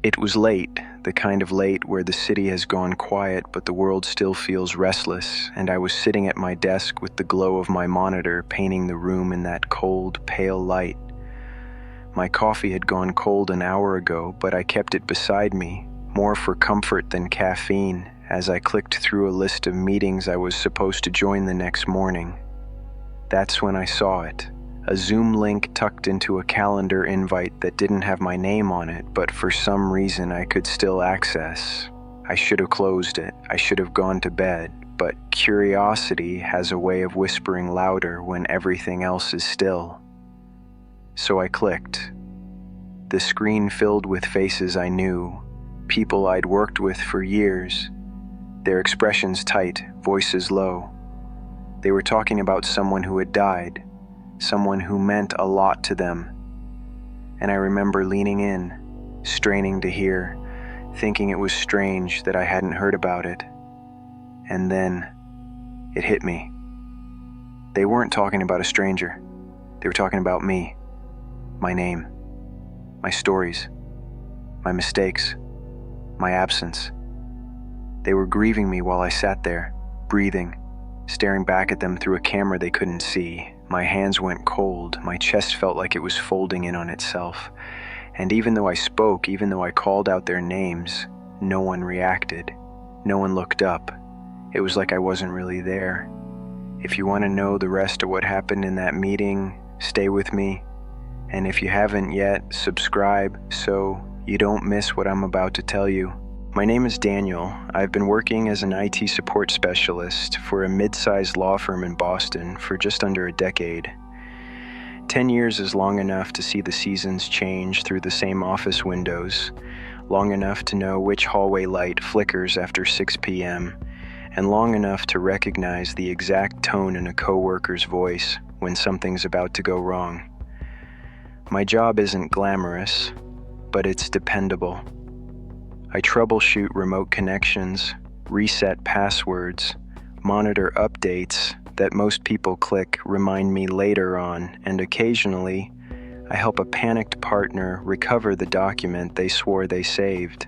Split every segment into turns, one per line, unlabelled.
It was late, the kind of late where the city has gone quiet but the world still feels restless, and I was sitting at my desk with the glow of my monitor painting the room in that cold, pale light. My coffee had gone cold an hour ago, but I kept it beside me, more for comfort than caffeine, as I clicked through a list of meetings I was supposed to join the next morning. That's when I saw it. A Zoom link tucked into a calendar invite that didn't have my name on it, but for some reason I could still access. I should have closed it. I should have gone to bed, but curiosity has a way of whispering louder when everything else is still. So I clicked. The screen filled with faces I knew, people I'd worked with for years, their expressions tight, voices low. They were talking about someone who had died, someone who meant a lot to them. And I remember leaning in, straining to hear, thinking it was strange that I hadn't heard about it. And then it hit me. They weren't talking about a stranger. They were talking about me, my name, my stories, my mistakes, my absence. They were grieving me while I sat there, breathing, staring back at them through a camera they couldn't see. My hands went cold, my chest felt like it was folding in on itself. And even though I spoke, even though I called out their names, no one reacted. No one looked up. It was like I wasn't really there. If you want to know the rest of what happened in that meeting, stay with me. And if you haven't yet, subscribe so you don't miss what I'm about to tell you. My name is Daniel. I've been working as an IT support specialist for a mid-sized law firm in Boston for just under a decade. 10 years is long enough to see the seasons change through the same office windows, long enough to know which hallway light flickers after 6 p.m., and long enough to recognize the exact tone in a coworker's voice when something's about to go wrong. My job isn't glamorous, but it's dependable. I troubleshoot remote connections, reset passwords, monitor updates that most people click remind me later on, and occasionally, I help a panicked partner recover the document they swore they saved.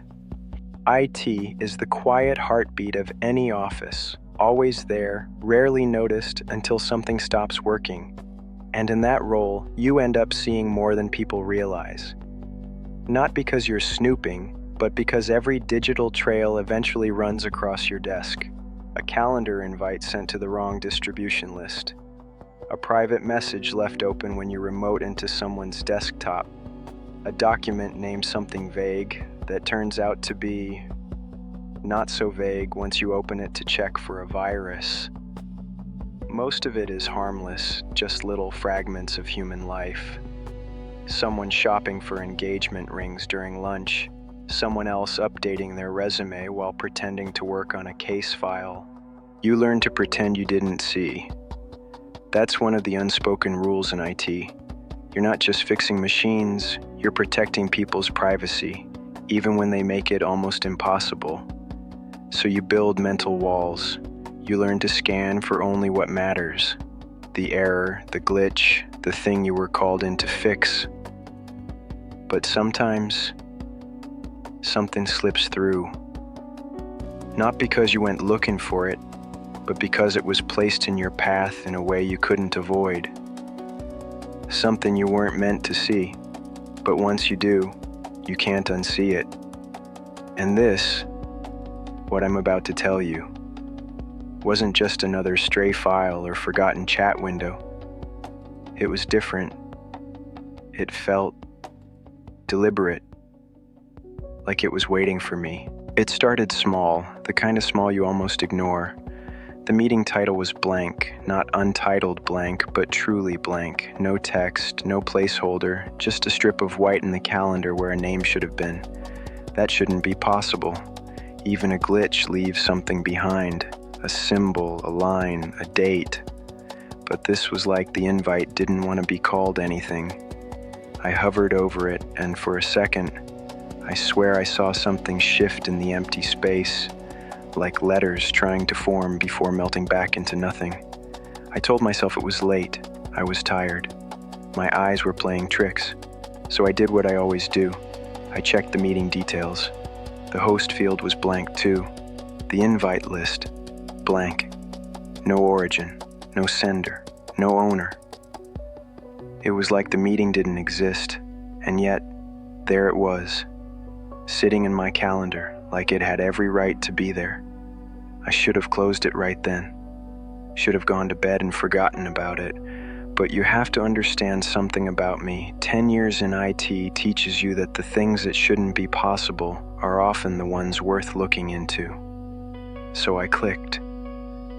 IT is the quiet heartbeat of any office, always there, rarely noticed until something stops working. And in that role, you end up seeing more than people realize. Not because you're snooping, but because every digital trail eventually runs across your desk. A calendar invite sent to the wrong distribution list. A private message left open when you remote into someone's desktop. A document named something vague that turns out to be not so vague once you open it to check for a virus. Most of it is harmless, just little fragments of human life. Someone shopping for engagement rings during lunch. Someone else updating their resume while pretending to work on a case file. You learn to pretend you didn't see. That's one of the unspoken rules in IT. You're not just fixing machines, you're protecting people's privacy, even when they make it almost impossible. So you build mental walls. You learn to scan for only what matters. The error, the glitch, the thing you were called in to fix. But sometimes, something slips through. Not because you went looking for it, but because it was placed in your path in a way you couldn't avoid. Something you weren't meant to see, but once you do, you can't unsee it. And this, what I'm about to tell you, wasn't just another stray file or forgotten chat window. It was different. It felt deliberate. Like it was waiting for me. It started small, the kind of small you almost ignore. The meeting title was blank, not untitled blank, but truly blank. No text, no placeholder, just a strip of white in the calendar where a name should have been. That shouldn't be possible. Even a glitch leaves something behind. A symbol, a line, a date. But this was like the invite didn't want to be called anything. I hovered over it, and for a second, I swear I saw something shift in the empty space, like letters trying to form before melting back into nothing. I told myself it was late. I was tired. My eyes were playing tricks. So I did what I always do. I checked the meeting details. The host field was blank too. The invite list, blank. No origin, no sender, no owner. It was like the meeting didn't exist, and yet, there it was, sitting in my calendar like it had every right to be there. I should have closed it right then. Should have gone to bed and forgotten about it. But you have to understand something about me. 10 years in IT teaches you that the things that shouldn't be possible are often the ones worth looking into. So I clicked.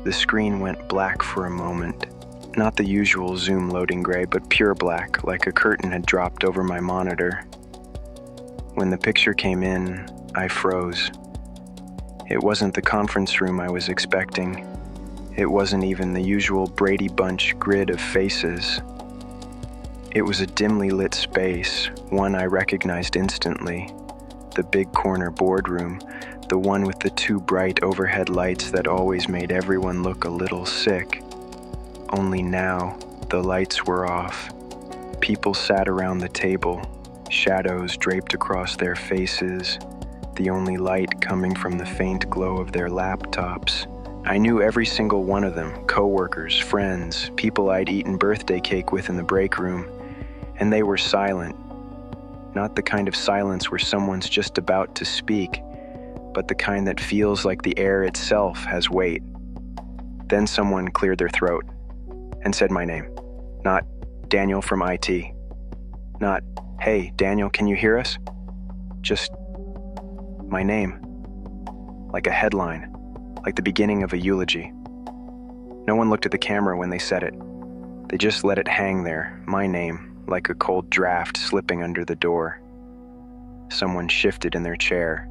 The screen went black for a moment. Not the usual Zoom loading gray, but pure black, like a curtain had dropped over my monitor. When the picture came in, I froze. It wasn't the conference room I was expecting. It wasn't even the usual Brady Bunch grid of faces. It was a dimly lit space, one I recognized instantly. The big corner boardroom, the one with the two bright overhead lights that always made everyone look a little sick. Only now, the lights were off. People sat around the table, shadows draped across their faces, the only light coming from the faint glow of their laptops. I knew every single one of them, coworkers, friends, people I'd eaten birthday cake with in the break room, and they were silent. Not the kind of silence where someone's just about to speak, but the kind that feels like the air itself has weight. Then someone cleared their throat and said my name. Not Daniel from IT. Not, hey, Daniel, can you hear us? Just my name. Like a headline. Like the beginning of a eulogy. No one looked at the camera when they said it. They just let it hang there, my name, like a cold draft slipping under the door. Someone shifted in their chair.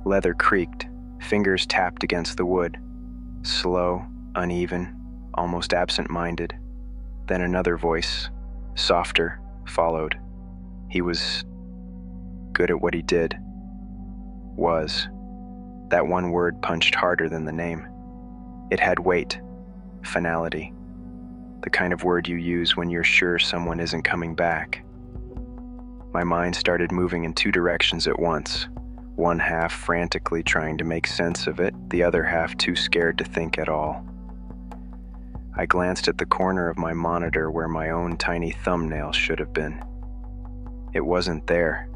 Leather creaked, fingers tapped against the wood. Slow, uneven, almost absent-minded. Then another voice, softer, followed. He was good at what he did. Was. That one word punched harder than the name. It had weight, finality, the kind of word you use when you're sure someone isn't coming back. My mind started moving in two directions at once, one half frantically trying to make sense of it, the other half too scared to think at all. I glanced at the corner of my monitor where my own tiny thumbnail should have been. It wasn't there.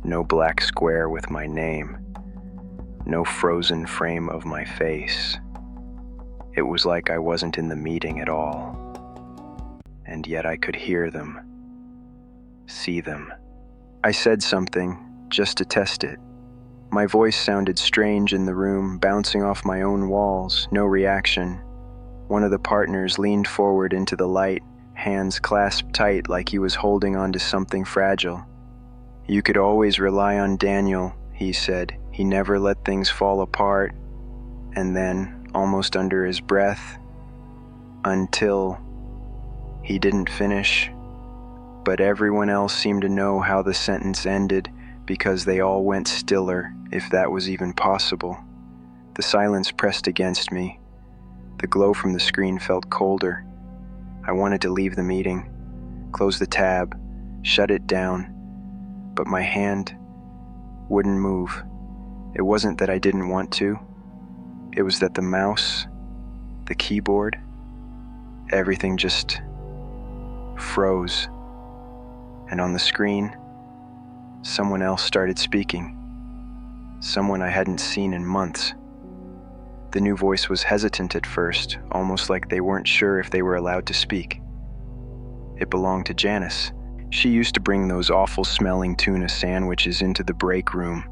No black square with my name. No frozen frame of my face. It was like I wasn't in the meeting at all. And yet I could hear them, see them. I said something, just to test it. My voice sounded strange in the room, bouncing off my own walls, no reaction. One of the partners leaned forward into the light, hands clasped tight like he was holding onto something fragile. You could always rely on Daniel, he said. He never let things fall apart. And then, almost under his breath, until he didn't finish. But everyone else seemed to know how the sentence ended because they all went stiller, if that was even possible. The silence pressed against me. The glow from the screen felt colder. I wanted to leave the meeting, close the tab, shut it down, but my hand wouldn't move. It wasn't that I didn't want to. It was that the mouse, the keyboard, everything just froze. And on the screen, someone else started speaking. Someone I hadn't seen in months. The new voice was hesitant at first, almost like they weren't sure if they were allowed to speak. It belonged to Janice. She used to bring those awful-smelling tuna sandwiches into the break room.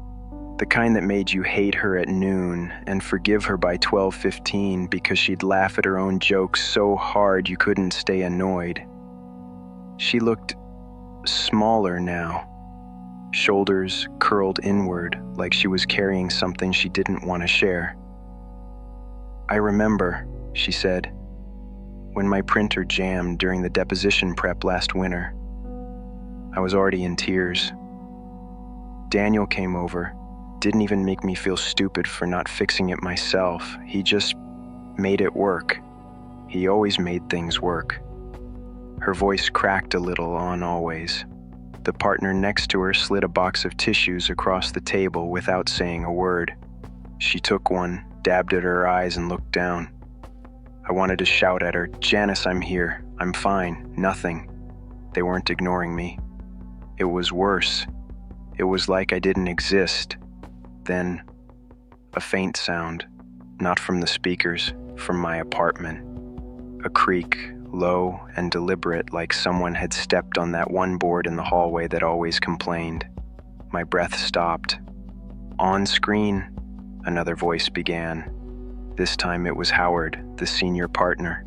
The kind that made you hate her at noon and forgive her by 12:15 because she'd laugh at her own jokes so hard you couldn't stay annoyed. She looked smaller now, shoulders curled inward like she was carrying something she didn't want to share. I remember, she said, when my printer jammed during the deposition prep last winter. I was already in tears. Daniel came over. Didn't even make me feel stupid for not fixing it myself. He just made it work. He always made things work. Her voice cracked a little on always. The partner next to her slid a box of tissues across the table without saying a word. She took one, dabbed at her eyes, and looked down. I wanted to shout at her, "Janice, I'm here. I'm fine. Nothing." They weren't ignoring me. It was worse. It was like I didn't exist. Then, a faint sound, not from the speakers, from my apartment. A creak, low and deliberate, like someone had stepped on that one board in the hallway that always complained. My breath stopped. "On screen," another voice began. This time it was Howard, the senior partner,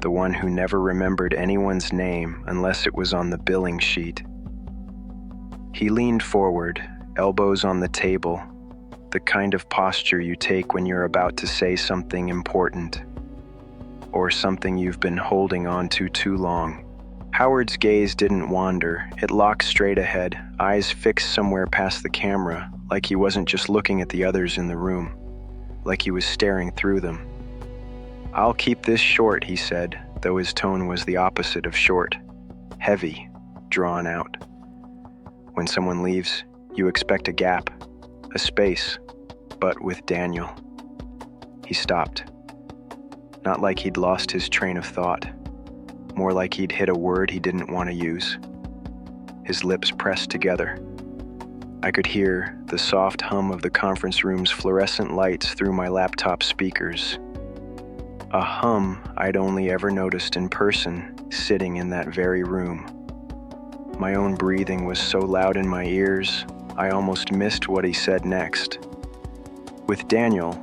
the one who never remembered anyone's name unless it was on the billing sheet. He leaned forward, elbows on the table, the kind of posture you take when you're about to say something important, or something you've been holding on to too long. Howard's gaze didn't wander. It locked straight ahead, eyes fixed somewhere past the camera, like he wasn't just looking at the others in the room, like he was staring through them. "I'll keep this short," he said, though his tone was the opposite of short. Heavy, drawn out. When someone leaves, you expect a gap, a space, but with Daniel, he stopped. Not like he'd lost his train of thought, more like he'd hit a word he didn't want to use. His lips pressed together. I could hear the soft hum of the conference room's fluorescent lights through my laptop speakers. A hum I'd only ever noticed in person, sitting in that very room. My own breathing was so loud in my ears, I almost missed what he said next. With Daniel,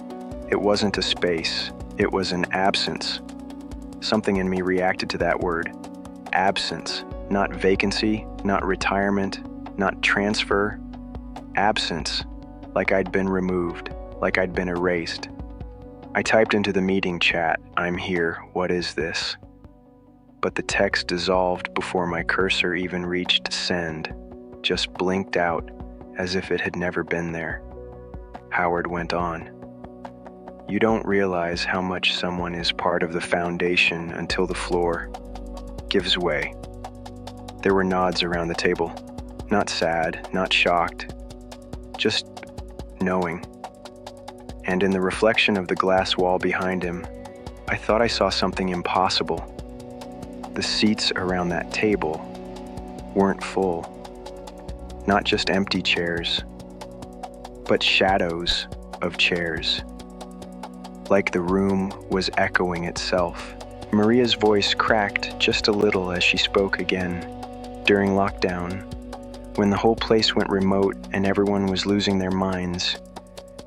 it wasn't a space, it was an absence. Something in me reacted to that word. Absence. Not vacancy, not retirement, not transfer. Absence. Like I'd been removed, like I'd been erased. I typed into the meeting chat, "I'm here, what is this?" But the text dissolved before my cursor even reached send, just blinked out as if it had never been there. Howard went on. "You don't realize how much someone is part of the foundation until the floor gives way." There were nods around the table, not sad, not shocked, just knowing. And in the reflection of the glass wall behind him, I thought I saw something impossible. The seats around that table weren't full. Not just empty chairs, but shadows of chairs. Like the room was echoing itself. Maria's voice cracked just a little as she spoke again. During lockdown, when the whole place went remote and everyone was losing their minds,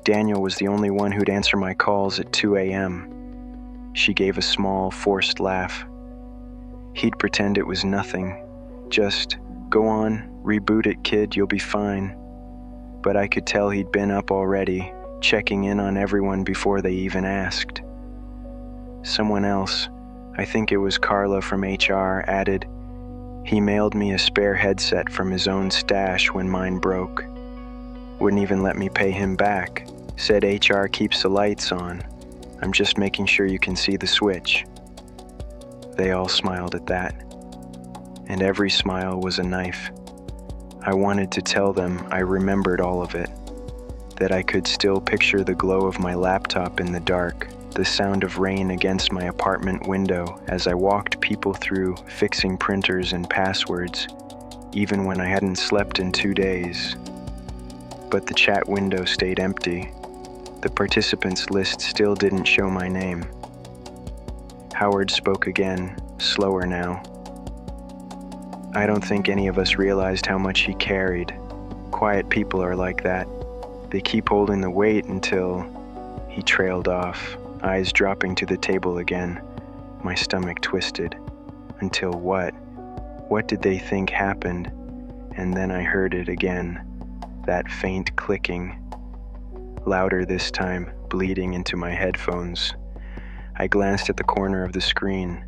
Daniel was the only one who'd answer my calls at 2 a.m. She gave a small, forced laugh. He'd pretend it was nothing. Just, "Go on, reboot it, kid, you'll be fine." But I could tell he'd been up already, checking in on everyone before they even asked. Someone else, I think it was Carla from HR, added, "He mailed me a spare headset from his own stash when mine broke. Wouldn't even let me pay him back. Said HR keeps the lights on. I'm just making sure you can see the switch." They all smiled at that, and every smile was a knife. I wanted to tell them I remembered all of it, that I could still picture the glow of my laptop in the dark, the sound of rain against my apartment window as I walked people through fixing printers and passwords, even when I hadn't slept in 2 days. But the chat window stayed empty. The participants list still didn't show my name. Howard spoke again, slower now. I don't think any of us realized how much he carried. Quiet people are like that. They keep holding the weight until... He trailed off, eyes dropping to the table again. My stomach twisted. Until what? What did they think happened? And then I heard it again. That faint clicking. Louder this time, bleeding into my headphones. I glanced at the corner of the screen.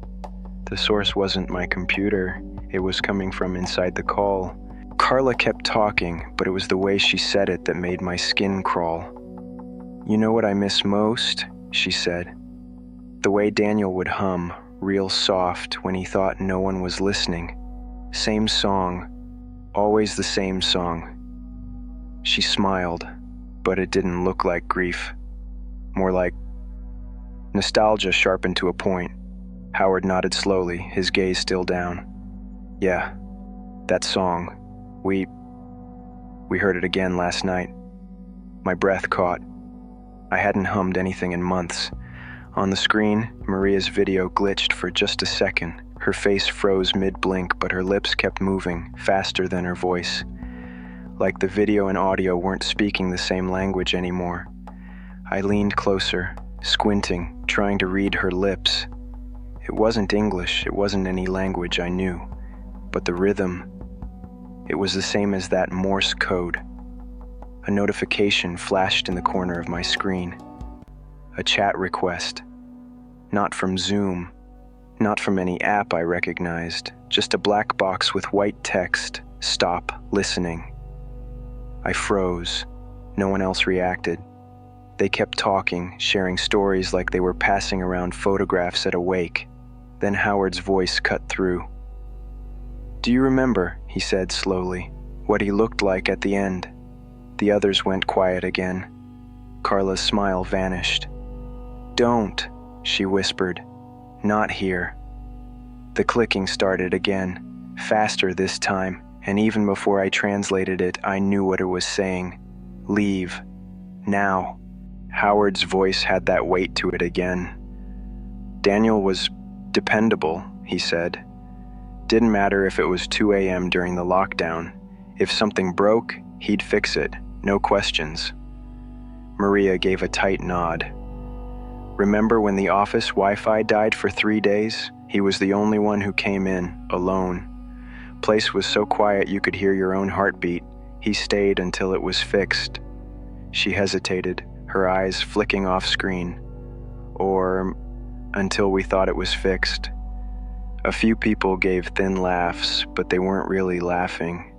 The source wasn't my computer. It was coming from inside the call. Carla kept talking, but it was the way she said it that made my skin crawl. "You know what I miss most?" she said. The way Daniel would hum, real soft, when he thought no one was listening. Same song, Always the same song. She smiled, but it didn't look like grief. More like nostalgia sharpened to a point. Howard nodded slowly, his gaze still down. Yeah, that song. We heard it again last night. My breath caught. I hadn't hummed anything in months. On the screen, Maria's video glitched for just a second. Her face froze mid-blink, but her lips kept moving, faster than her voice. Like the video and audio weren't speaking the same language anymore. I leaned closer, squinting, trying to read her lips. It wasn't English, it wasn't any language I knew. But the rhythm, it was the same as that Morse code. A notification flashed in the corner of my screen. A chat request. Not from Zoom, not from any app I recognized, just a black box with white text, "Stop listening." I froze. No one else reacted. They kept talking, sharing stories like they were passing around photographs at a wake. Then Howard's voice cut through. "Do you remember," he said slowly, "what he looked like at the end?" The others went quiet again. Carla's smile vanished. "Don't," she whispered. "Not here." The clicking started again, faster this time, and even before I translated it, I knew what it was saying. Leave. Now. Howard's voice had that weight to it again. Daniel was dependable, he said. Didn't matter if it was 2 a.m. during the lockdown. If something broke, he'd fix it, no questions. Maria gave a tight nod. Remember when the office Wi-Fi died for 3 days? He was the only one who came in, alone. Place was so quiet you could hear your own heartbeat. He stayed until it was fixed. She hesitated, her eyes flicking off screen. Or until we thought it was fixed. A few people gave thin laughs, but they weren't really laughing.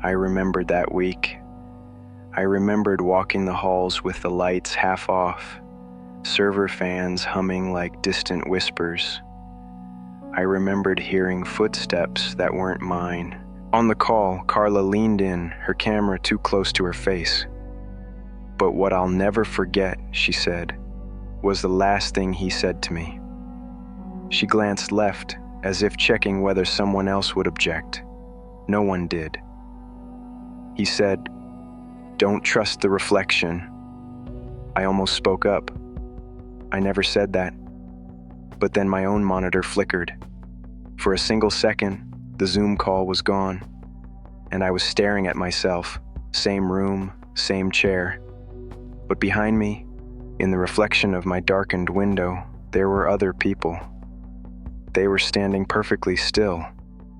I remembered that week. I remembered walking the halls with the lights half off, server fans humming like distant whispers. I remembered hearing footsteps that weren't mine. On the call, Carla leaned in, her camera too close to her face. "But what I'll never forget," she said, "was the last thing he said to me." She glanced left, as if checking whether someone else would object. No one did. He said, "Don't trust the reflection." I almost spoke up. I never said that. But then my own monitor flickered. For a single second, the Zoom call was gone, and I was staring at myself, same room, same chair. But behind me, in the reflection of my darkened window, there were other people. They were standing perfectly still,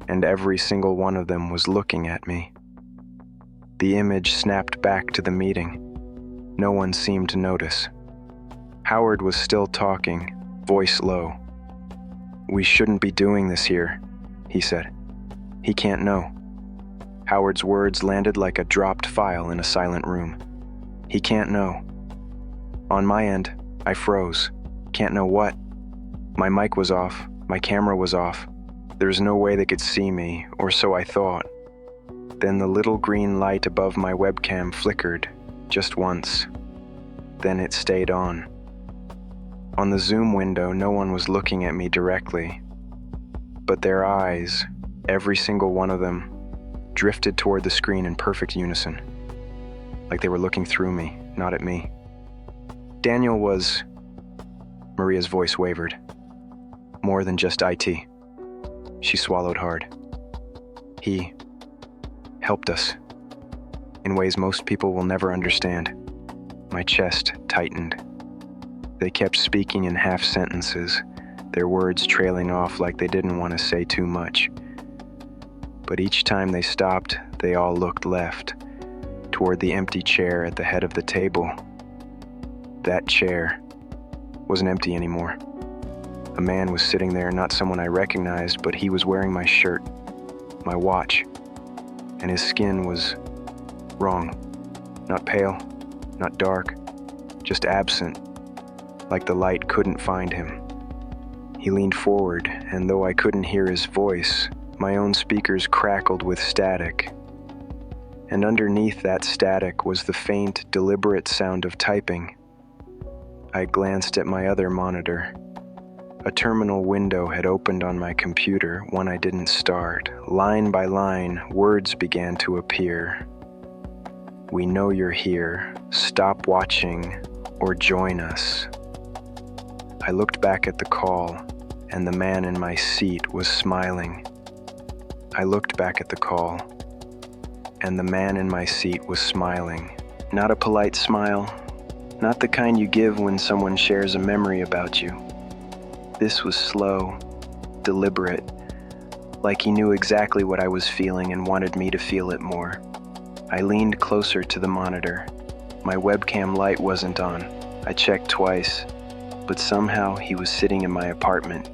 and every single one of them was looking at me. The image snapped back to the meeting. No one seemed to notice. Howard was still talking, voice low. "We shouldn't be doing this here," he said. "He can't know." Howard's words landed like a dropped file in a silent room. "He can't know." On my end, I froze. Can't know what? My mic was off, my camera was off. There was no way they could see me, or so I thought. Then the little green light above my webcam flickered, just once. Then it stayed on. On the Zoom window, no one was looking at me directly. But their eyes, every single one of them, drifted toward the screen in perfect unison. Like they were looking through me, not at me. Daniel was... Maria's voice wavered. More than just IT. She swallowed hard. He helped us in ways most people will never understand. My chest tightened. They kept speaking in half sentences, their words trailing off like they didn't want to say too much. But each time they stopped, they all looked left, toward the empty chair at the head of the table. That chair wasn't empty anymore. A man was sitting there, not someone I recognized, but he was wearing my shirt, my watch, and his skin was wrong. Not pale, not dark, just absent, like the light couldn't find him. He leaned forward, and though I couldn't hear his voice, My own speakers crackled with static, and underneath that static was the faint, deliberate sound of typing. I glanced at my other monitor. A terminal window had opened on my computer, one I didn't start. Line by line, words began to appear. We know you're here. Stop watching or join us. I looked back at the call, and the man in my seat was smiling. I looked back at the call, and the man in my seat was smiling. Not a polite smile, not the kind you give when someone shares a memory about you. This was slow, deliberate, like he knew exactly what I was feeling and wanted me to feel it more. I leaned closer to the monitor. My webcam light wasn't on. I checked twice, but somehow he was sitting in my apartment.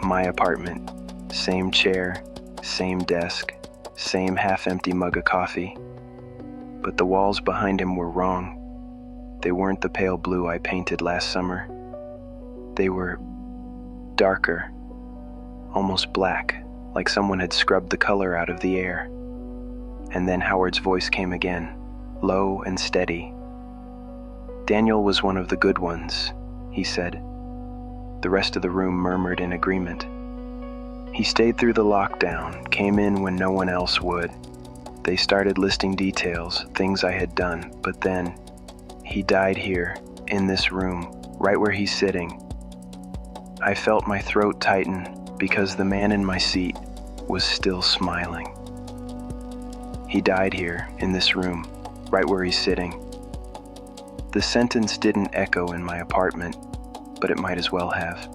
My apartment. Same chair, same desk, same half-empty mug of coffee. But the walls behind him were wrong. They weren't the pale blue I painted last summer. They were darker, almost black, like someone had scrubbed the color out of the air. And then Howard's voice came again, low and steady. Daniel was one of the good ones, he said. The rest of the room murmured in agreement. He stayed through the lockdown, came in when no one else would. They started listing details, things I had done, but then he died here, in this room, right where he's sitting. I felt my throat tighten because the man in my seat was still smiling. He died here, in this room, right where he's sitting. The sentence didn't echo in my apartment, but it might as well have.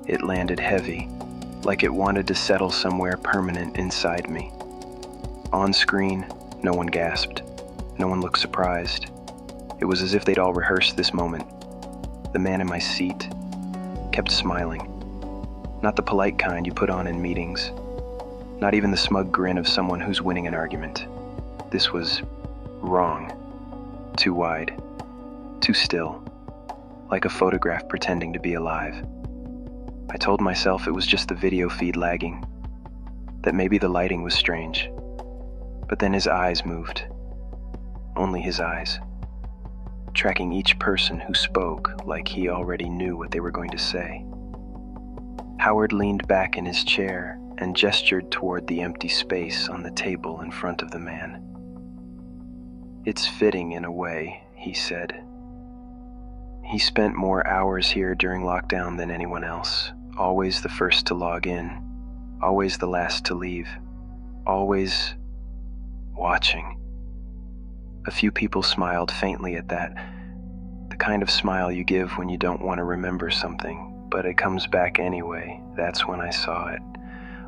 It landed heavy, like it wanted to settle somewhere permanent inside me. On screen, no one gasped. No one looked surprised. It was as if they'd all rehearsed this moment. The man in my seat kept smiling. Not the polite kind you put on in meetings. Not even the smug grin of someone who's winning an argument. This was wrong. Too wide. Too still. Like a photograph pretending to be alive. I told myself it was just the video feed lagging. That maybe the lighting was strange. But then his eyes moved. Only his eyes. Tracking each person who spoke like he already knew what they were going to say. Howard leaned back in his chair and gestured toward the empty space on the table in front of the man. It's fitting in a way, he said. He spent more hours here during lockdown than anyone else, always the first to log in, always the last to leave, always watching. A few people smiled faintly at that, the kind of smile you give when you don't want to remember something, but it comes back anyway. That's when I saw it.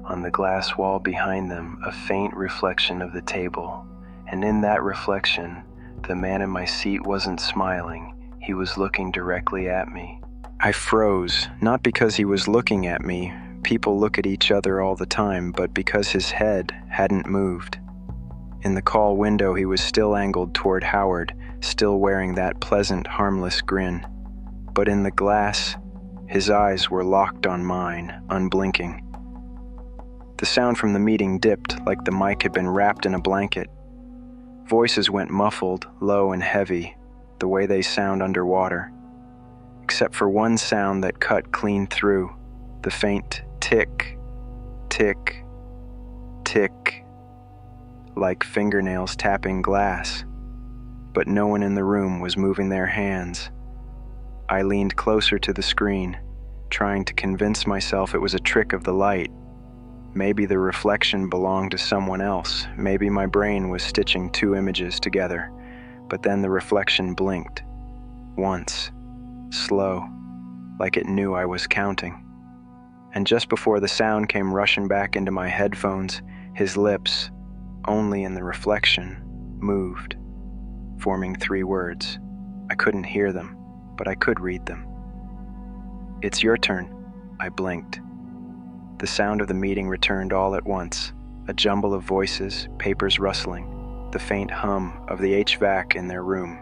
On the glass wall behind them, a faint reflection of the table, and in that reflection, the man in my seat wasn't smiling, he was looking directly at me. I froze, not because he was looking at me, people look at each other all the time, but because his head hadn't moved. In the call window, he was still angled toward Howard, still wearing that pleasant, harmless grin. But in the glass, his eyes were locked on mine, unblinking. The sound from the meeting dipped like the mic had been wrapped in a blanket. Voices went muffled, low and heavy, the way they sound underwater. Except for one sound that cut clean through, the faint tick, tick, tick, like fingernails tapping glass. But no one in the room was moving their hands. I leaned closer to the screen, trying to convince myself it was a trick of the light. Maybe the reflection belonged to someone else. Maybe my brain was stitching two images together. But then the reflection blinked. Once. Slow. Like it knew I was counting. And just before the sound came rushing back into my headphones, his lips, only in the reflection, moved, forming three words. I couldn't hear them, but I could read them. It's your turn. I blinked. The sound of the meeting returned all at once, a jumble of voices, papers rustling, the faint hum of the HVAC in their room.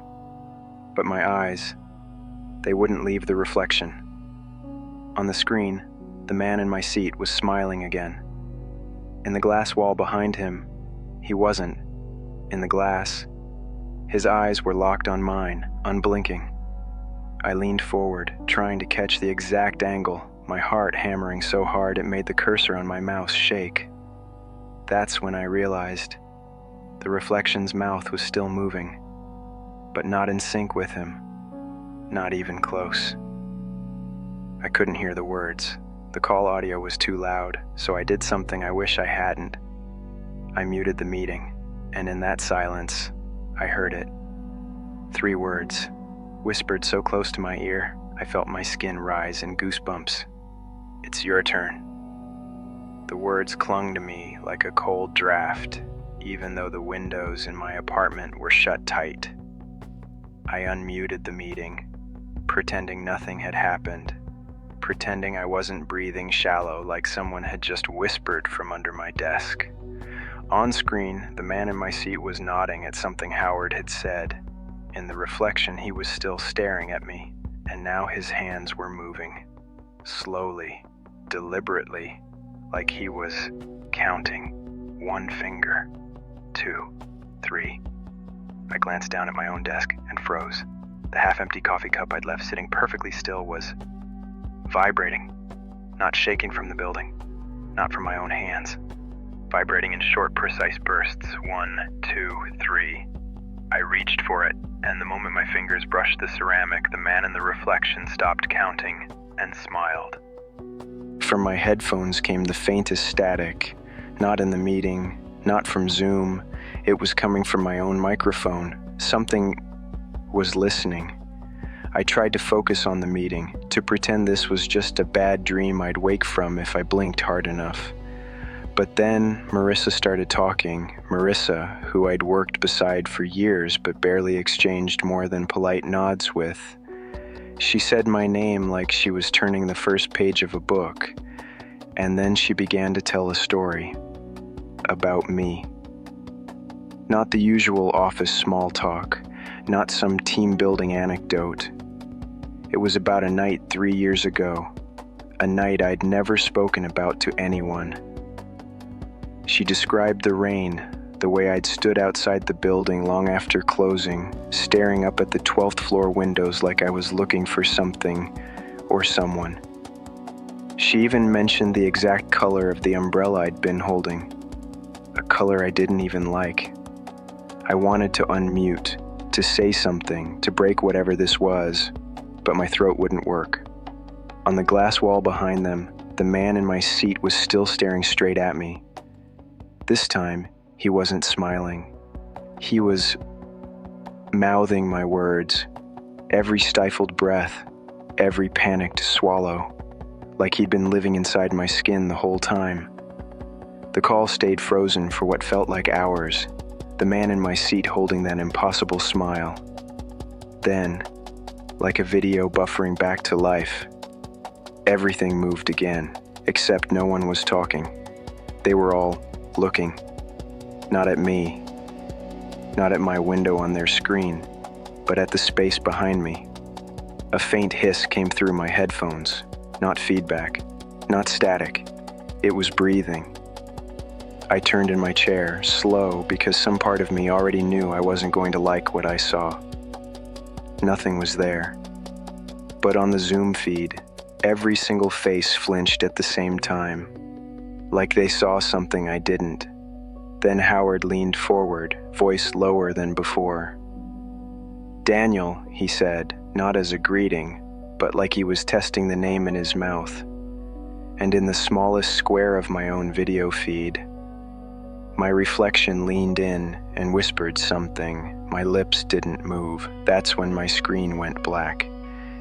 But my eyes, they wouldn't leave the reflection. On the screen, the man in my seat was smiling again. In the glass wall behind him, he wasn't. In the glass, his eyes were locked on mine, unblinking. I leaned forward, trying to catch the exact angle, my heart hammering so hard it made the cursor on my mouse shake. That's when I realized the reflection's mouth was still moving, but not in sync with him, not even close. I couldn't hear the words. The call audio was too loud, so I did something I wish I hadn't. I muted the meeting, and in that silence, I heard it. 3 words, whispered so close to my ear, I felt my skin rise in goosebumps. "It's your turn." The words clung to me like a cold draft, even though the windows in my apartment were shut tight. I unmuted the meeting, pretending nothing had happened, pretending I wasn't breathing shallow like someone had just whispered from under my desk. On screen, the man in my seat was nodding at something Howard had said. In the reflection, he was still staring at me, and now his hands were moving, slowly, deliberately, like he was counting. 1 finger, 2, 3. I glanced down at my own desk and froze. The half-empty coffee cup I'd left sitting perfectly still was vibrating, not shaking from the building, not from my own hands, vibrating in short, precise bursts. 1, 2, 3. I reached for it, and the moment my fingers brushed the ceramic, the man in the reflection stopped counting and smiled. From my headphones came the faintest static, not in the meeting, not from Zoom. It was coming from my own microphone. Something was listening. I tried to focus on the meeting, to pretend this was just a bad dream I'd wake from if I blinked hard enough. But then Marissa started talking, Marissa, who I'd worked beside for years but barely exchanged more than polite nods with. She said my name like she was turning the first page of a book, and then she began to tell a story about me. Not the usual office small talk, not some team-building anecdote. It was about a night 3 years ago, a night I'd never spoken about to anyone. She described the rain, the way I'd stood outside the building long after closing, staring up at the 12th floor windows like I was looking for something or someone. She even mentioned the exact color of the umbrella I'd been holding, a color I didn't even like. I wanted to unmute, to say something, to break whatever this was, but my throat wouldn't work. On the glass wall behind them, the man in my seat was still staring straight at me. This time, he wasn't smiling. He was mouthing my words, every stifled breath, every panicked swallow, like he'd been living inside my skin the whole time. The call stayed frozen for what felt like hours, the man in my seat holding that impossible smile. Then, like a video buffering back to life, everything moved again, except no one was talking. They were all looking, not at me, not at my window on their screen, but at the space behind me. A faint hiss came through my headphones, not feedback, not static. It was breathing. I turned in my chair, slow, because some part of me already knew I wasn't going to like what I saw. Nothing was there. But on the Zoom feed, every single face flinched at the same time, like they saw something I didn't. Then Howard leaned forward, voice lower than before. "Daniel," he said, not as a greeting, but like he was testing the name in his mouth. And in the smallest square of my own video feed, my reflection leaned in and whispered something. My lips didn't move. That's when my screen went black,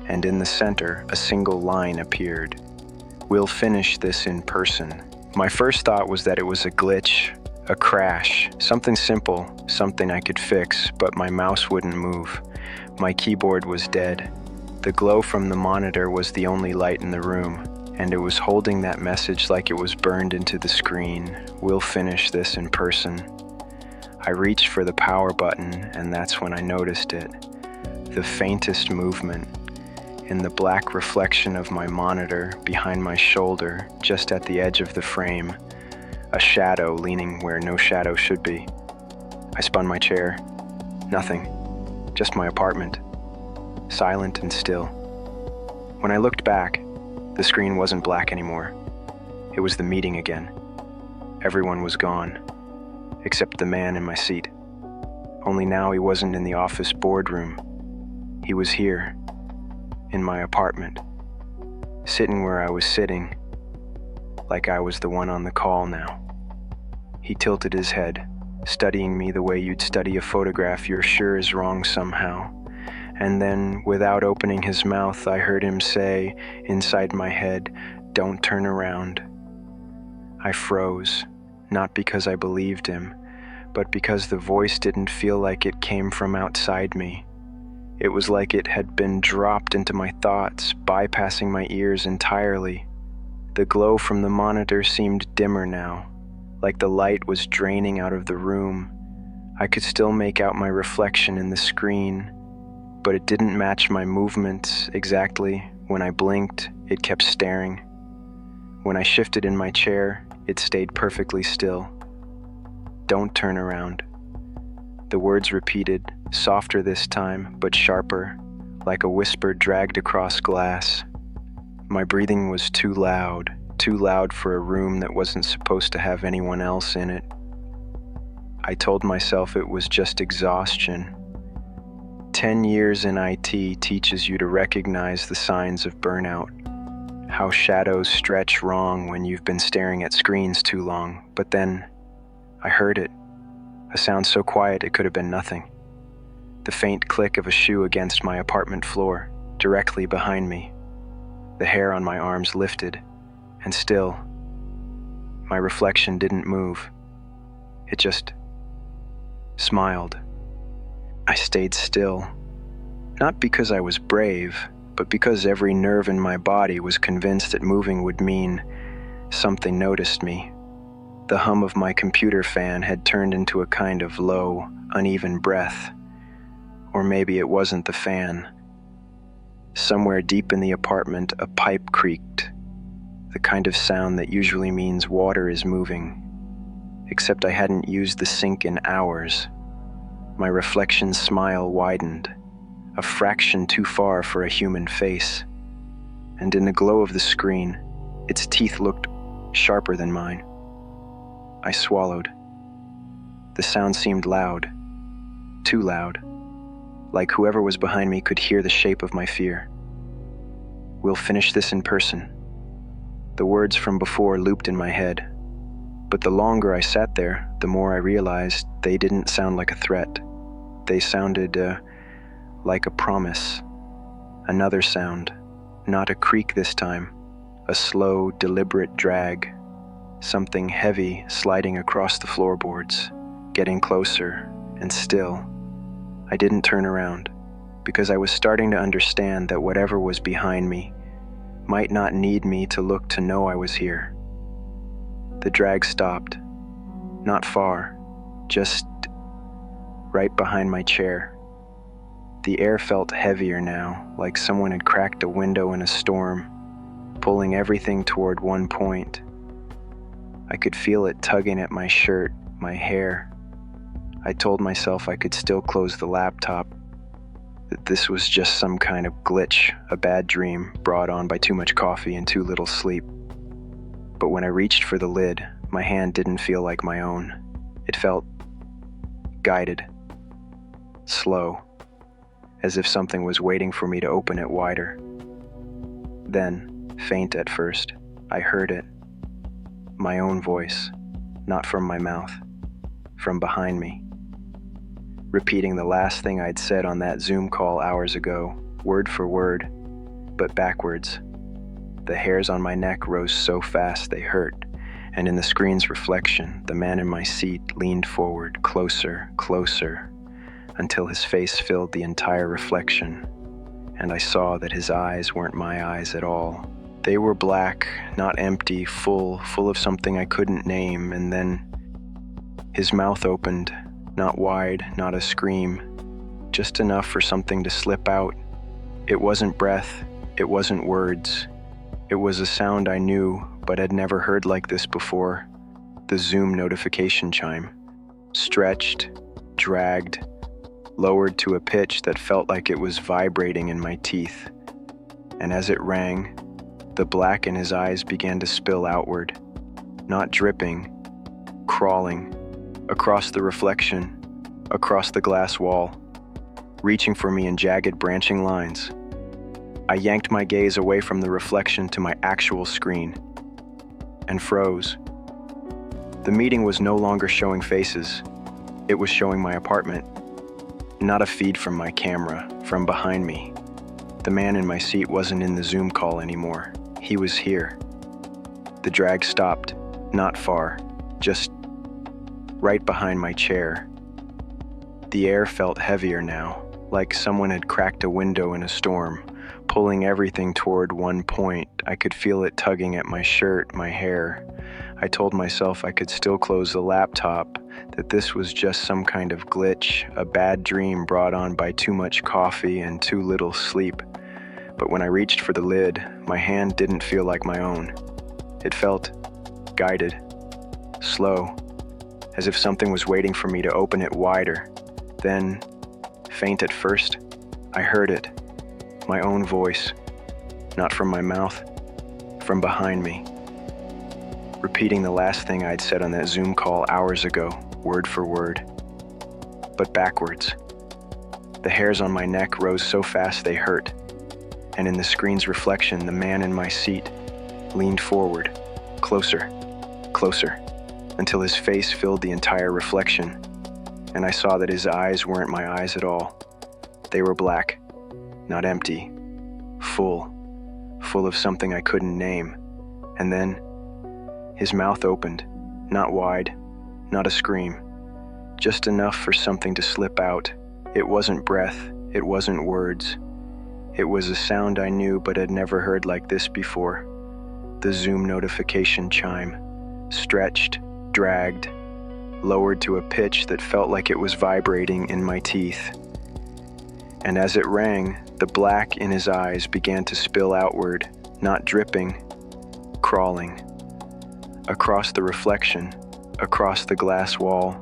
and in the center, a single line appeared. "We'll finish this in person." My first thought was that it was a glitch, a crash, something simple, something I could fix, but my mouse wouldn't move. My keyboard was dead. The glow from the monitor was the only light in the room, and it was holding that message like it was burned into the screen. "We'll finish this in person." I reached for the power button, and that's when I noticed it. The faintest movement. In the black reflection of my monitor, behind my shoulder, just at the edge of the frame, a shadow leaning where no shadow should be. I spun my chair. Nothing. Just my apartment. Silent and still. When I looked back, the screen wasn't black anymore. It was the meeting again. Everyone was gone, except the man in my seat. Only now he wasn't in the office boardroom. He was here, in my apartment, sitting where I was sitting, like I was the one on the call now. He tilted his head, studying me the way you'd study a photograph you're sure is wrong somehow. And then, without opening his mouth, I heard him say, inside my head, "Don't turn around." I froze, not because I believed him, but because the voice didn't feel like it came from outside me. It was like it had been dropped into my thoughts, bypassing my ears entirely. The glow from the monitor seemed dimmer now, like the light was draining out of the room. I could still make out my reflection in the screen, but it didn't match my movements exactly. When I blinked, it kept staring. When I shifted in my chair, it stayed perfectly still. "Don't turn around." The words repeated, softer this time, but sharper, like a whisper dragged across glass. My breathing was too loud for a room that wasn't supposed to have anyone else in it. I told myself it was just exhaustion. 10 years in IT teaches you to recognize the signs of burnout, how shadows stretch wrong when you've been staring at screens too long. But then, I heard it, a sound so quiet it could have been nothing. The faint click of a shoe against my apartment floor, directly behind me. The hair on my arms lifted, and still, my reflection didn't move. It just smiled. I stayed still, not because I was brave, but because every nerve in my body was convinced that moving would mean something noticed me. The hum of my computer fan had turned into a kind of low, uneven breath. Or maybe it wasn't the fan. Somewhere deep in the apartment, a pipe creaked, the kind of sound that usually means water is moving. Except I hadn't used the sink in hours. My reflection's smile widened, a fraction too far for a human face. And in the glow of the screen, its teeth looked sharper than mine. I swallowed. The sound seemed loud, too loud, like whoever was behind me could hear the shape of my fear. "We'll finish this in person." The words from before looped in my head, but the longer I sat there, the more I realized they didn't sound like a threat. They sounded like a promise. Another sound, not a creak this time, a slow, deliberate drag. Something heavy sliding across the floorboards, getting closer, and still. I didn't turn around, because I was starting to understand that whatever was behind me might not need me to look to know I was here. The drag stopped, not far, just right behind my chair. The air felt heavier now, like someone had cracked a window in a storm, pulling everything toward one point. I could feel it tugging at my shirt, my hair. I told myself I could still close the laptop, that this was just some kind of glitch, a bad dream brought on by too much coffee and too little sleep. But when I reached for the lid, my hand didn't feel like my own. It felt guided, slow, as if something was waiting for me to open it wider. Then, faint at first, I heard it. My own voice, not from my mouth, from behind me. Repeating the last thing I'd said on that Zoom call hours ago, word for word, but backwards. The hairs on my neck rose so fast they hurt, and in the screen's reflection, the man in my seat leaned forward, closer, closer, until his face filled the entire reflection, and I saw that his eyes weren't my eyes at all. They were black, not empty, full of something I couldn't name, and then his mouth opened, not wide, not a scream, just enough for something to slip out. It wasn't breath, it wasn't words. It was a sound I knew, but had never heard like this before. the Zoom notification chime. Stretched, dragged, lowered to a pitch that felt like it was vibrating in my teeth. And as it rang, the black in his eyes began to spill outward, not dripping, crawling, across the reflection, across the glass wall, reaching for me in jagged branching lines. I yanked my gaze away from the reflection to my actual screen and froze. The meeting was no longer showing faces. It was showing my apartment, not a feed from my camera, from behind me. The man in my seat wasn't in the Zoom call anymore. He was here. The drag stopped, not far, just right behind my chair. The air felt heavier now, like someone had cracked a window in a storm, pulling everything toward one point. I could feel it tugging at my shirt, my hair. I told myself I could still close the laptop, that this was just some kind of glitch, a bad dream brought on by too much coffee and too little sleep. But when I reached for the lid, my hand didn't feel like my own. It felt guided, slow, as if something was waiting for me to open it wider. Then, faint at first, I heard it, my own voice, not from my mouth, from behind me, repeating the last thing I'd said on that Zoom call hours ago, word for word, but backwards. The hairs on my neck rose so fast they hurt, and in the screen's reflection, the man in my seat leaned forward, closer, closer, until his face filled the entire reflection, and I saw that his eyes weren't my eyes at all. They were black, not empty, full of something I couldn't name. And then, his mouth opened, not wide, not a scream, just enough for something to slip out. It wasn't breath, it wasn't words. It was a sound I knew but had never heard like this before. The Zoom notification chime, stretched, dragged, lowered to a pitch that felt like it was vibrating in my teeth. And as it rang, the black in his eyes began to spill outward, not dripping, crawling, across the reflection, across the glass wall,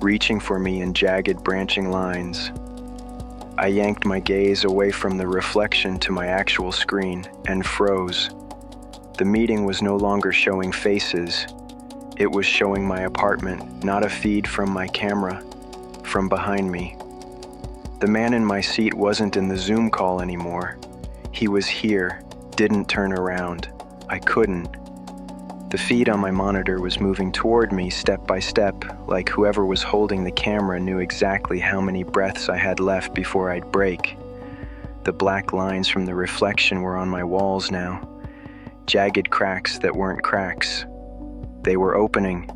reaching for me in jagged branching lines. I yanked my gaze away from the reflection to my actual screen and froze. The meeting was no longer showing faces. It was showing my apartment, not a feed from my camera, from behind me. The man in my seat wasn't in the Zoom call anymore. He was here, didn't turn around. I couldn't. The feed on my monitor was moving toward me step by step, like whoever was holding the camera knew exactly how many breaths I had left before I'd break. The black lines from the reflection were on my walls now, jagged cracks that weren't cracks. They were opening.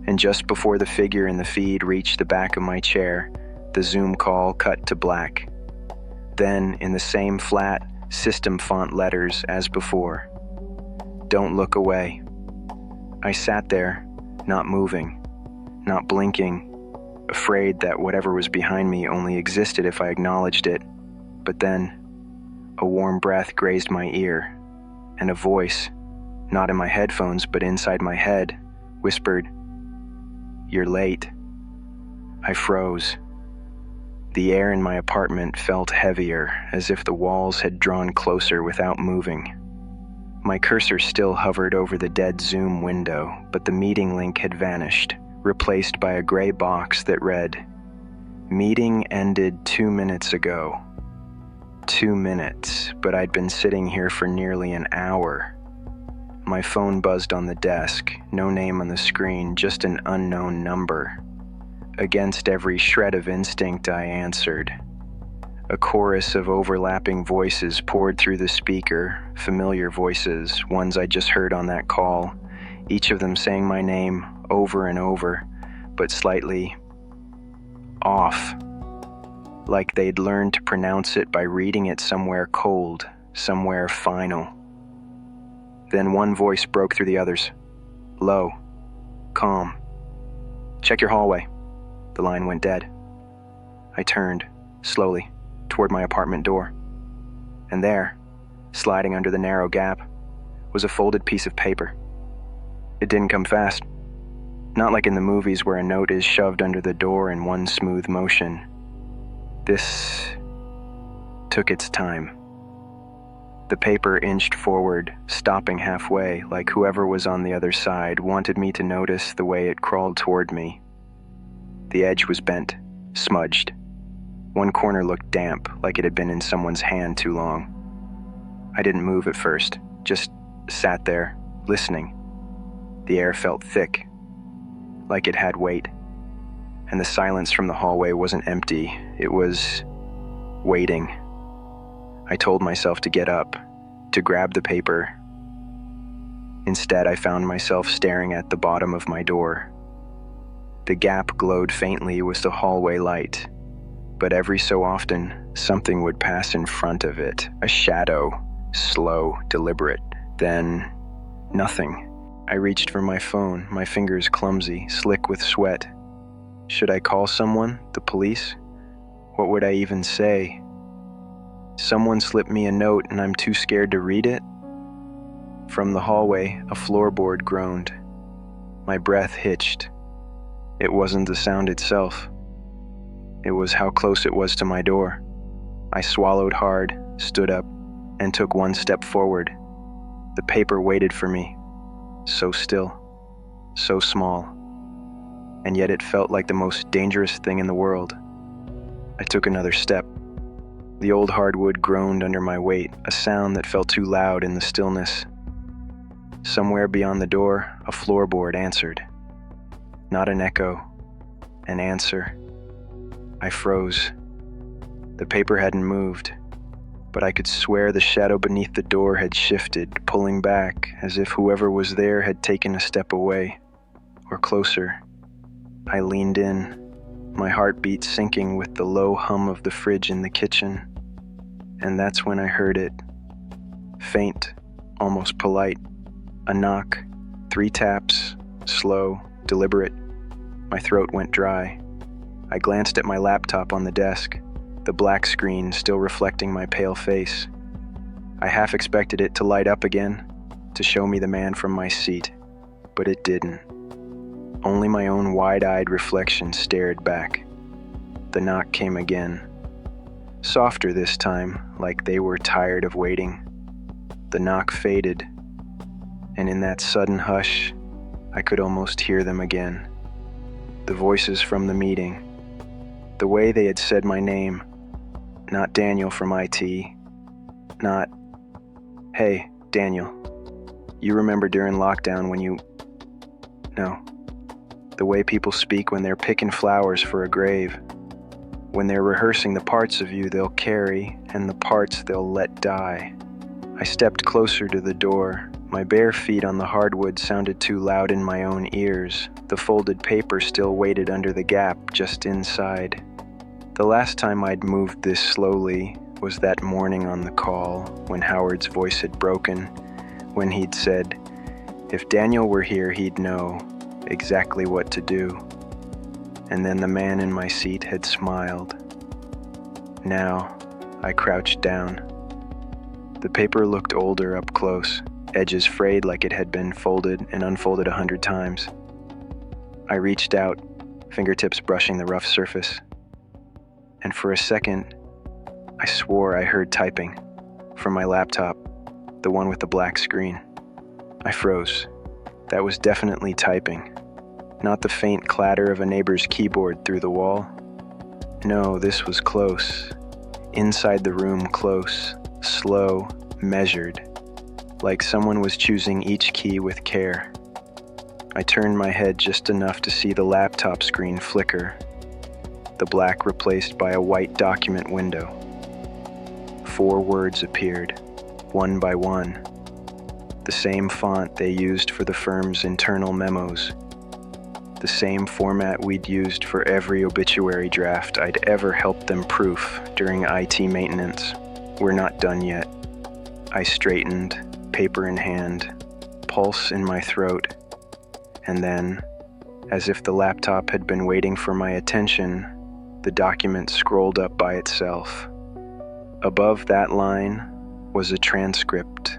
And just before the figure in the feed reached the back of my chair, the Zoom call cut to black. Then, in the same flat, system font letters as before, "Don't look away." I sat there, not moving, not blinking, afraid that whatever was behind me only existed if I acknowledged it. But then, a warm breath grazed my ear, and a voice, not in my headphones but inside my head, whispered, "You're late." I froze. The air in my apartment felt heavier, as if the walls had drawn closer without moving. My cursor still hovered over the dead Zoom window, but the meeting link had vanished, replaced by a gray box that read, "Meeting ended 2 minutes ago." 2 minutes, but I'd been sitting here for nearly an hour. My phone buzzed on the desk, no name on the screen, just an unknown number. Against every shred of instinct, I answered. A chorus of overlapping voices poured through the speaker, familiar voices, ones I just heard on that call, each of them saying my name over and over, but slightly off, like they'd learned to pronounce it by reading it somewhere cold, somewhere final. Then one voice broke through the others, low, calm. "Check your hallway." The line went dead. I turned, slowly, toward my apartment door. And there, sliding under the narrow gap, was a folded piece of paper. It didn't come fast. Not like in the movies where a note is shoved under the door in one smooth motion. This took its time. The paper inched forward, stopping halfway, like whoever was on the other side wanted me to notice the way it crawled toward me. The edge was bent, smudged. One corner looked damp, like it had been in someone's hand too long. I didn't move at first, just sat there, listening. The air felt thick, like it had weight. And the silence from the hallway wasn't empty, it was waiting. I told myself to get up, to grab the paper. Instead, I found myself staring at the bottom of my door. The gap glowed faintly with the hallway light, but every so often, something would pass in front of it, a shadow, slow, deliberate. Then, nothing. I reached for my phone, my fingers clumsy, slick with sweat. Should I call someone? The police? What would I even say? Someone slipped me a note and I'm too scared to read it? From the hallway, a floorboard groaned. My breath hitched. It wasn't the sound itself. It was how close it was to my door. I swallowed hard, stood up, and took one step forward. The paper waited for me. So still, so small. And yet it felt like the most dangerous thing in the world. I took another step. The old hardwood groaned under my weight, a sound that felt too loud in the stillness. Somewhere beyond the door, a floorboard answered. Not an echo, an answer. I froze. The paper hadn't moved, but I could swear the shadow beneath the door had shifted, pulling back, as if whoever was there had taken a step away, or closer. I leaned in, my heartbeat sinking with the low hum of the fridge in the kitchen. And that's when I heard it. Faint, almost polite. A knock, 3 taps, slow, deliberate. My throat went dry. I glanced at my laptop on the desk, the black screen still reflecting my pale face. I half expected it to light up again, to show me the man from my seat, but it didn't. Only my own wide-eyed reflection stared back. The knock came again. Softer this time, like they were tired of waiting. The knock faded, and in that sudden hush, I could almost hear them again. The voices from the meeting. The way they had said my name. Not Daniel from IT. Not, "Hey, Daniel, you remember during lockdown when you..." No. The way people speak when they're picking flowers for a grave. When they're rehearsing the parts of you they'll carry and the parts they'll let die. I stepped closer to the door. My bare feet on the hardwood sounded too loud in my own ears. The folded paper still waited under the gap just inside. The last time I'd moved this slowly was that morning on the call when Howard's voice had broken, when he'd said, if Daniel were here he'd know exactly what to do. And then the man in my seat had smiled. Now, I crouched down. The paper looked older up close, edges frayed like it had been folded and unfolded 100 times. I reached out, fingertips brushing the rough surface. And for a second, I swore I heard typing from my laptop, the one with the black screen. I froze. That was definitely typing. Not the faint clatter of a neighbor's keyboard through the wall. No, this was close. Inside the room, close, slow, measured, like someone was choosing each key with care. I turned my head just enough to see the laptop screen flicker, the black replaced by a white document window. 4 words appeared, one by one, the same font they used for the firm's internal memos. The same format we'd used for every obituary draft I'd ever helped them proof during IT maintenance. We're not done yet. I straightened, paper in hand, pulse in my throat, and then, as if the laptop had been waiting for my attention, the document scrolled up by itself. Above that line was a transcript,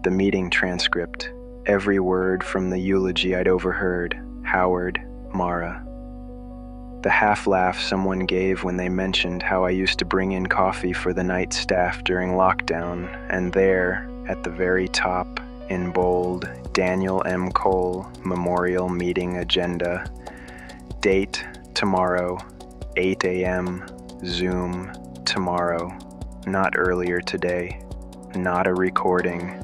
the meeting transcript, Every word from the eulogy I'd overheard: Howard, Mara. The half-laugh someone gave when they mentioned how I used to bring in coffee for the night staff during lockdown, and there, at the very top, in bold, Daniel M. Cole Memorial Meeting Agenda. Date, tomorrow, 8 a.m., Zoom, tomorrow. Not earlier today. Not a recording.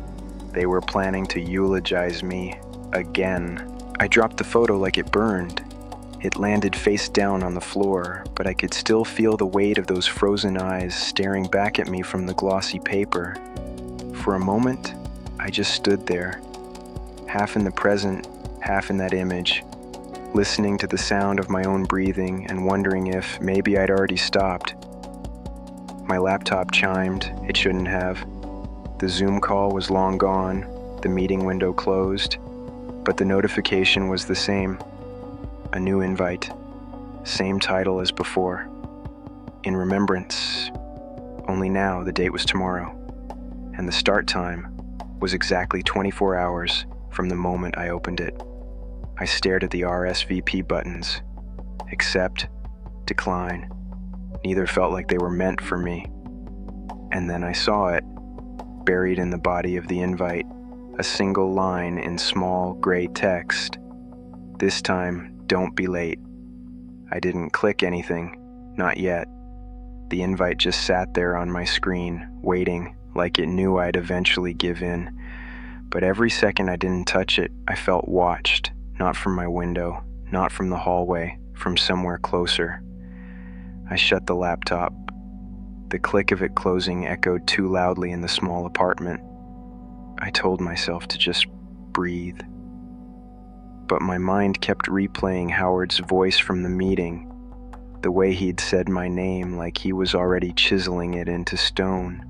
They were planning to eulogize me again. I dropped the photo like it burned. It landed face down on the floor, but I could still feel the weight of those frozen eyes staring back at me from the glossy paper. For a moment, I just stood there, half in the present, half in that image, listening to the sound of my own breathing and wondering if maybe I'd already stopped. My laptop chimed. It shouldn't have. The Zoom call was long gone, the meeting window closed, but the notification was the same. A new invite, same title as before. In remembrance, only now the date was tomorrow, and the start time was exactly 24 hours from the moment I opened it. I stared at the RSVP buttons. Accept, decline. Neither felt like they were meant for me. And then I saw it, buried in the body of the invite, a single line in small gray text. This time, don't be late. I didn't click anything, not yet. The invite just sat there on my screen, waiting, like it knew I'd eventually give in. But every second I didn't touch it, I felt watched, not from my window, not from the hallway, from somewhere closer. I shut the laptop. The click of it closing echoed too loudly in the small apartment. I told myself to just breathe. But my mind kept replaying Howard's voice from the meeting, the way he'd said my name like he was already chiseling it into stone.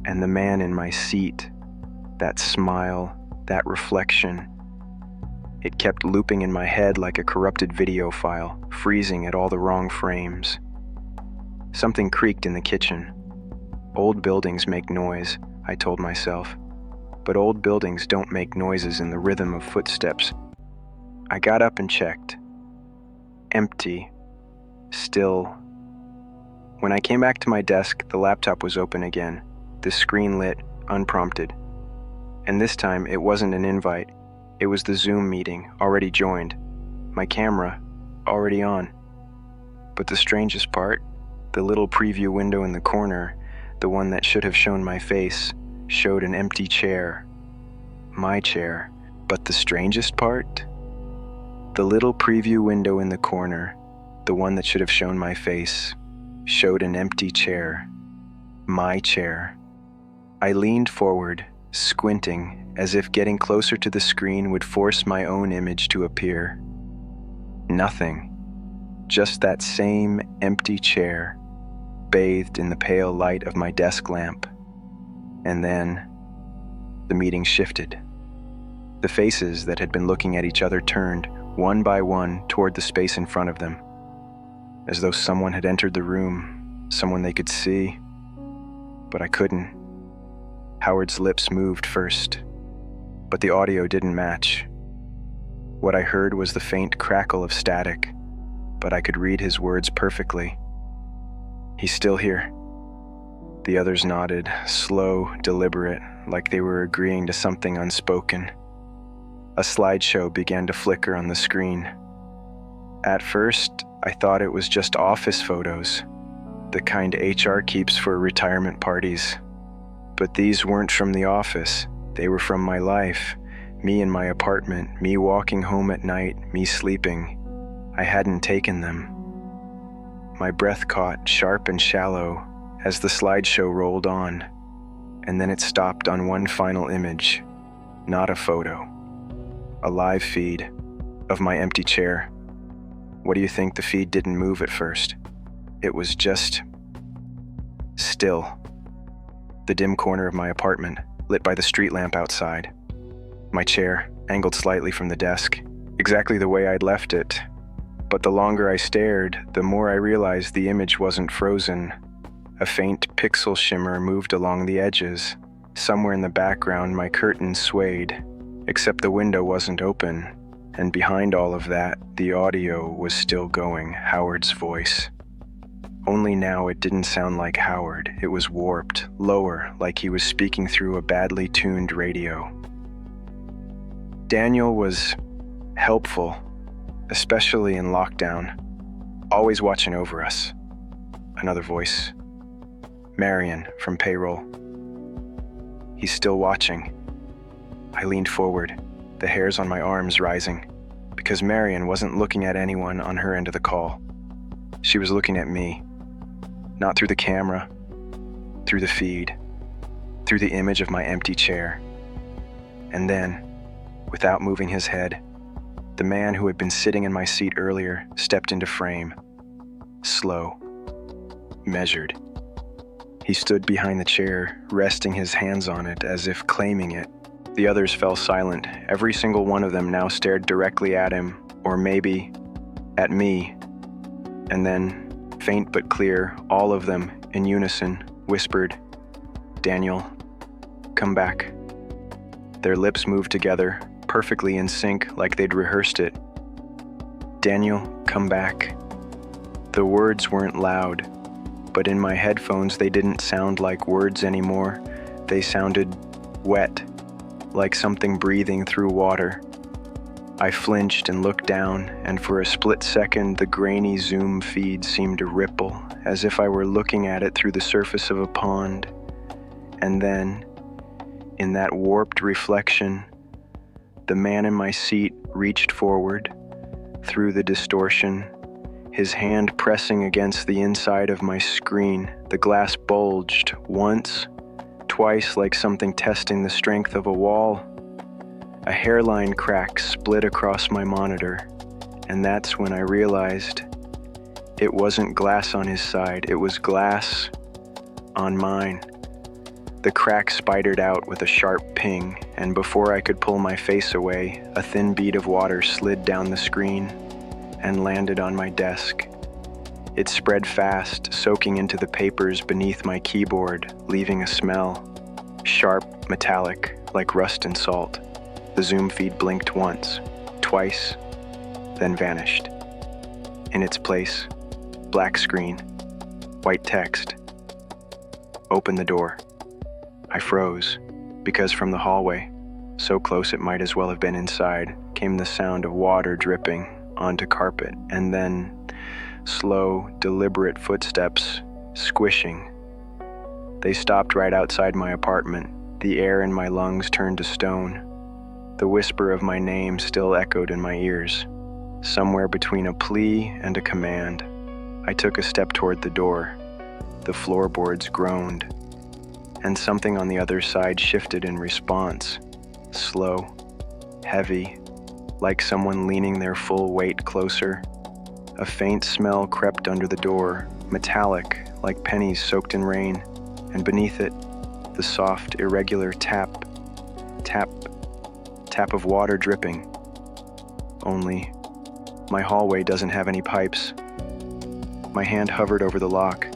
And the man in my seat, that smile, that reflection, it kept looping in my head like a corrupted video file, freezing at all the wrong frames. Something creaked in the kitchen. Old buildings make noise, I told myself. But old buildings don't make noises in the rhythm of footsteps. I got up and checked. Empty. Still. When I came back to my desk, the laptop was open again, the screen lit, unprompted. And this time, it wasn't an invite. It was the Zoom meeting, already joined. My camera, already on. But the strangest part, the little preview window in the corner, the one that should have shown my face, showed an empty chair. My chair. But the strangest part? The little preview window in the corner, the one that should have shown my face, showed an empty chair. My chair. I leaned forward, squinting, as if getting closer to the screen would force my own image to appear. Nothing. Just that same empty chair, bathed in the pale light of my desk lamp. And then, the meeting shifted. The faces that had been looking at each other turned, one by one, toward the space in front of them, as though someone had entered the room, someone they could see. But I couldn't. Howard's lips moved first, but the audio didn't match. What I heard was the faint crackle of static, but I could read his words perfectly. He's still here. The others nodded, slow, deliberate, like they were agreeing to something unspoken. A slideshow began to flicker on the screen. At first, I thought it was just office photos, the kind HR keeps for retirement parties. But these weren't from the office. They were from my life, me in my apartment, me walking home at night, me sleeping. I hadn't taken them. My breath caught, sharp and shallow, as the slideshow rolled on, and then it stopped on one final image, not a photo, a live feed of my empty chair. What do you think? The feed didn't move at first. It was just still. The dim corner of my apartment, lit by the street lamp outside. My chair, angled slightly from the desk, exactly the way I'd left it. But the longer I stared, the more I realized the image wasn't frozen. A faint pixel shimmer moved along the edges. Somewhere in the background, my curtains swayed, Except the window wasn't open, and behind all of that, the audio was still going, Howard's voice. Only now it didn't sound like Howard. It was warped, lower, like he was speaking through a badly tuned radio. Daniel was helpful, especially in lockdown, always watching over us. Another voice. Marion from payroll. He's still watching. I leaned forward, the hairs on my arms rising, because Marion wasn't looking at anyone on her end of the call. She was looking at me. Not through the camera, through the feed, through the image of my empty chair. And then, without moving his head, the man who had been sitting in my seat earlier stepped into frame. Slow, measured. He stood behind the chair, resting his hands on it as if claiming it. The others fell silent. Every single one of them now stared directly at him, or maybe at me. And then, faint but clear, all of them, in unison, whispered, "Daniel, come back." Their lips moved together, perfectly in sync, like they'd rehearsed it. "Daniel, come back." The words weren't loud, but in my headphones they didn't sound like words anymore. They sounded wet, like something breathing through water. I flinched and looked down, and for a split second the grainy Zoom feed seemed to ripple, as if I were looking at it through the surface of a pond. And then, in that warped reflection, the man in my seat reached forward, through the distortion, his hand pressing against the inside of my screen. The glass bulged, once, twice, like something testing the strength of a wall. A hairline crack split across my monitor, and that's when I realized it wasn't glass on his side, it was glass on mine. The crack spidered out with a sharp ping, and before I could pull my face away, a thin bead of water slid down the screen and landed on my desk. It spread fast, soaking into the papers beneath my keyboard, leaving a smell, sharp, metallic, like rust and salt. The Zoom feed blinked once, twice, then vanished. In its place, black screen, white text. Open the door. I froze, because from the hallway, so close it might as well have been inside, came the sound of water dripping onto carpet, and then slow, deliberate footsteps, squishing. They stopped right outside my apartment. The air in my lungs turned to stone. The whisper of my name still echoed in my ears, somewhere between a plea and a command. I took a step toward the door. The floorboards groaned, and something on the other side shifted in response, slow, heavy, like someone leaning their full weight closer. A faint smell crept under the door, metallic, like pennies soaked in rain, and beneath it, the soft, irregular tap, tap, tap of water dripping. Only, my hallway doesn't have any pipes. My hand hovered over the lock.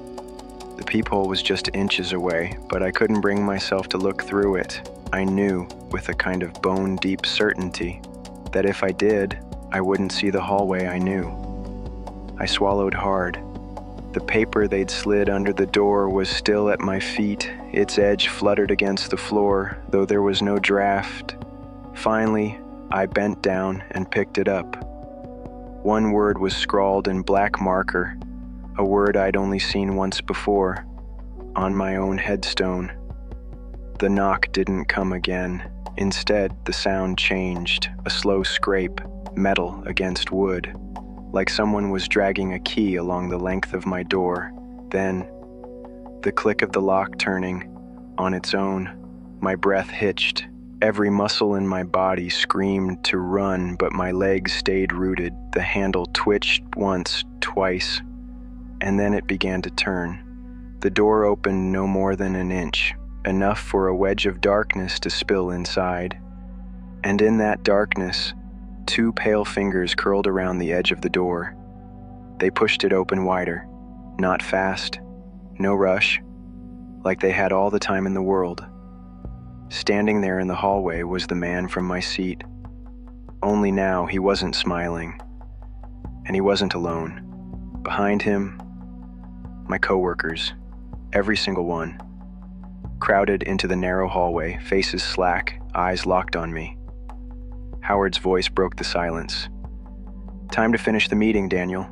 The peephole was just inches away, but I couldn't bring myself to look through it. I knew, with a kind of bone-deep certainty, that if I did, I wouldn't see the hallway I knew. I swallowed hard. The paper they'd slid under the door was still at my feet. Its edge fluttered against the floor, though there was no draft. Finally, I bent down and picked it up. One word was scrawled in black marker, a word I'd only seen once before, on my own headstone. The knock didn't come again. Instead, the sound changed, a slow scrape, metal against wood, like someone was dragging a key along the length of my door. Then, the click of the lock turning, on its own. My breath hitched. Every muscle in my body screamed to run, but my legs stayed rooted. The handle twitched once, twice, and then it began to turn. The door opened no more than an inch, enough for a wedge of darkness to spill inside. And in that darkness, two pale fingers curled around the edge of the door. They pushed it open wider, not fast, no rush, like they had all the time in the world. Standing there in the hallway was the man from my seat. Only now he wasn't smiling, and he wasn't alone. Behind him, my coworkers, every single one, crowded into the narrow hallway, faces slack, eyes locked on me. Howard's voice broke the silence. "Time to finish the meeting, Daniel."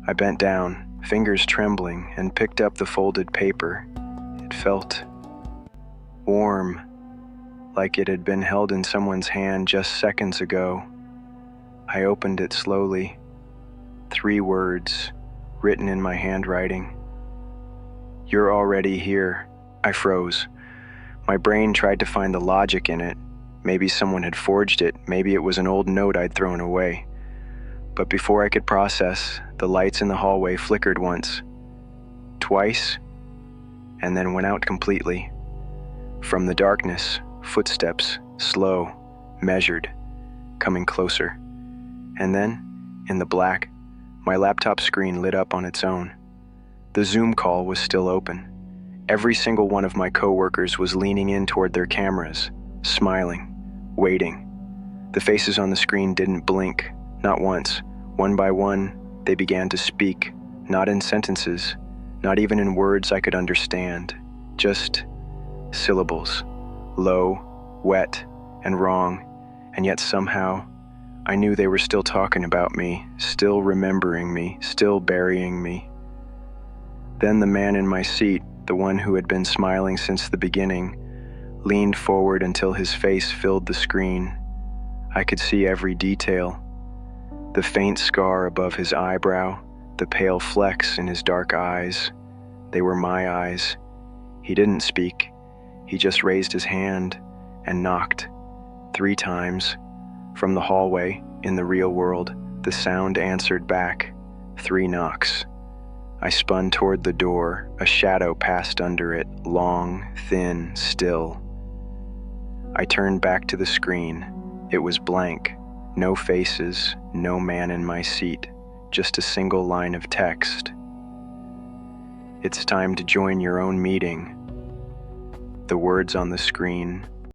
I bent down, fingers trembling, and picked up the folded paper. It felt warm, like it had been held in someone's hand just seconds ago. I opened it slowly. 3 words, written in my handwriting. "You're already here." I froze. My brain tried to find the logic in it. Maybe someone had forged it, maybe it was an old note I'd thrown away. But before I could process, the lights in the hallway flickered once, twice, and then went out completely. From the darkness, footsteps, slow, measured, coming closer. And then, in the black, my laptop screen lit up on its own. The Zoom call was still open. Every single one of my coworkers was leaning in toward their cameras, smiling, waiting. The faces on the screen didn't blink, not once. One by one, they began to speak, not in sentences, not even in words I could understand, just syllables, low, wet, and wrong, and yet somehow, I knew they were still talking about me, still remembering me, still burying me. Then the man in my seat, the one who had been smiling since the beginning, leaned forward until his face filled the screen. I could see every detail. The faint scar above his eyebrow, the pale flecks in his dark eyes. They were my eyes. He didn't speak. He just raised his hand and knocked 3 times. From the hallway, in the real world, the sound answered back. 3 knocks. I spun toward the door. A shadow passed under it, long, thin, still. I turned back to the screen. It was blank. No faces, no man in my seat, just a single line of text. "It's time to join your own meeting." The words on the screen